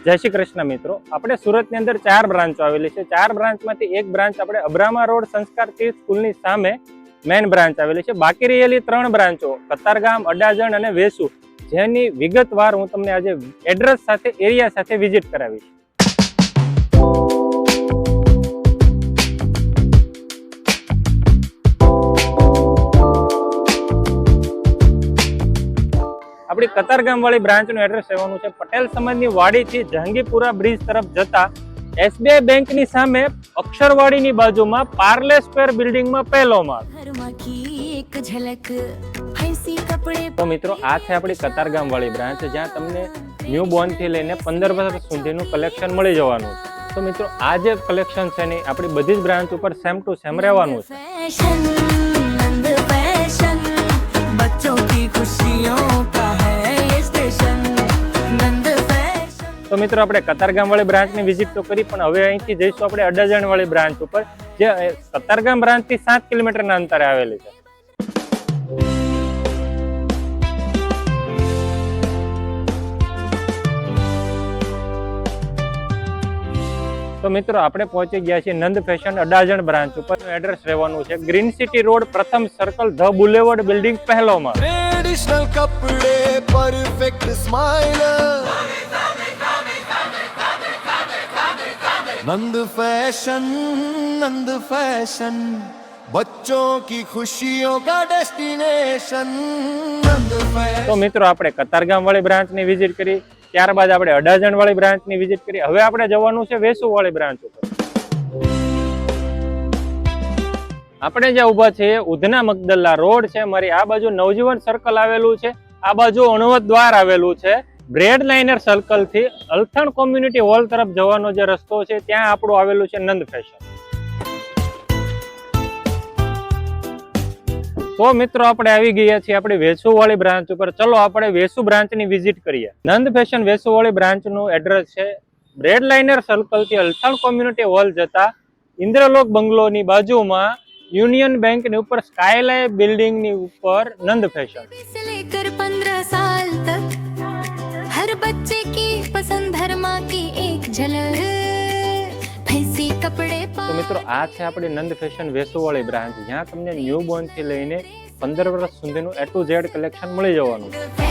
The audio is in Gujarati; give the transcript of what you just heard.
જય શ્રી કૃષ્ણ મિત્રો, આપણે સુરતની અંદર 4 બ્રાન્ચો આવેલી છે. 4 બ્રાન્ચમાંથી એક બ્રાન્ચ આપણે અબ્રામા રોડ સંસ્કાર તીર્થ સ્કૂલની સામે મેઇન બ્રાન્ચ આવેલી છે. બાકી રહેલી 3 બ્રાન્ચો કતારગામ, અડાજણ અને વેસુ, જેની વિગતવાર હું તમને આજે એડ્રેસ સાથે, એરિયા સાથે વિઝિટ કરાવીશ. આપણી કતારગામ વાળી બ્રાન્ચ નું એડ્રેસ રહેવાનું છે પટેલ સમાજની વાડીથી જહાંગીરપુરા બ્રિજ તરફ જતા SBI બેંક ની સામે અક્ષરવાડી ની બાજુમાં પાર્લે સ્ક્વેર બિલ્ડિંગ માં પહેલો માળ. તો મિત્રો, આ છે આપણી કતારગામ વાળી બ્રાન્ચ, જ્યાં તમને ન્યુ બોર્ન થી લઈને 15 વર્ષ સુધીનું કલેક્શન મળી જવાનું છે. તો મિત્રો, આ જે કલેક્શન છે ને આપણી બધી જ બ્રાન્ચ ઉપર સેમ ટુ સેમ રહેવાનું છે. તો મિત્રો, આપણે કતારગામ વાળી બ્રાન્ચ ની વિઝિટ તો કરી, પણ હવે અહીંથી જઈશું આપણે અડાજણ વાળી બ્રાન્ચ ઉપર, જે કતારગામ બ્રાન્ચ થી 7 કિલોમીટરના અંતરે આવેલી છે. તો મિત્રો, આપણે પહોંચી ગયા છીએ નંદ ફેશન અડાજણ બ્રાન્ચ ઉપર. એડ્રેસ રહેવાનું છે ગ્રીન સિટી રોડ, પ્રથમ સર્કલ, ધ બુલેવર્ડ બિલ્ડિંગ, પહેલો માળ. ट्रेडिशनल कपड़े, परफेक्ट स्माइल, नंद फैशन, बच्चों की खुशियों का डेस्टिनेशन, नंद फैशन. તો મિત્રો, આપણે કતારગામ વાળી બ્રાન્ચ ની વિઝિટ કરી, ત્યારબાદ આપણે અડાજણ વાળી બ્રાન્ચ ની વિઝિટ કરી. હવે આપણે જવાનું છે વેસુ વાળી બ્રાન્ચ ઉપર. આપણે જ્યાં ઉભા છીએ ઉધના મગદલ્લા રોડ છે. મારી આ બાજુ નવજીવન સર્કલ આવેલું છે, આ બાજુ અણવદ દ્વાર આવેલું છે. બ્રેડ લાઇનર સર્કલ થી અલથાણ કોમ્યુનિટી હોલ તરફ જવાનો જે રસ્તો છે, ત્યાં આપણું આવેલું છે નંદ ફેશન. તો મિત્રો, આપણે આવી ગયા છીએ આપણી વેસુ વાળી બ્રાન્ચ ઉપર. ચલો આપણે વેસુ બ્રાન્ચ ની વિઝિટ કરીએ. નંદ ફેશન વેસુ વાળી બ્રાન્ચ નું એડ્રેસ છે બ્રેડ લાઇનર સર્કલ થી અલથાણ કોમ્યુનિટી હોલ જતા ઇન્દ્રલોક બંગલો ની બાજુમાં यूनियन बैंक ने ऊपर स्काईलाइट बिल्डिंग ની ઉપર नंद फैशन. से लेकर 15 साल तक हर बच्चे की पसंद हर माँ की एक झलक फैंसी कपड़े. તો મિત્રો, આ છે આપણી નંદ ફેશન વેસુ વાળી બ્રાન્ચ, જ્યાં તમને ન્યુ બોર્ન થી લઈને 15 વર્ષ સુધીનું A to Z કલેક્શન મળી જવાનું છે.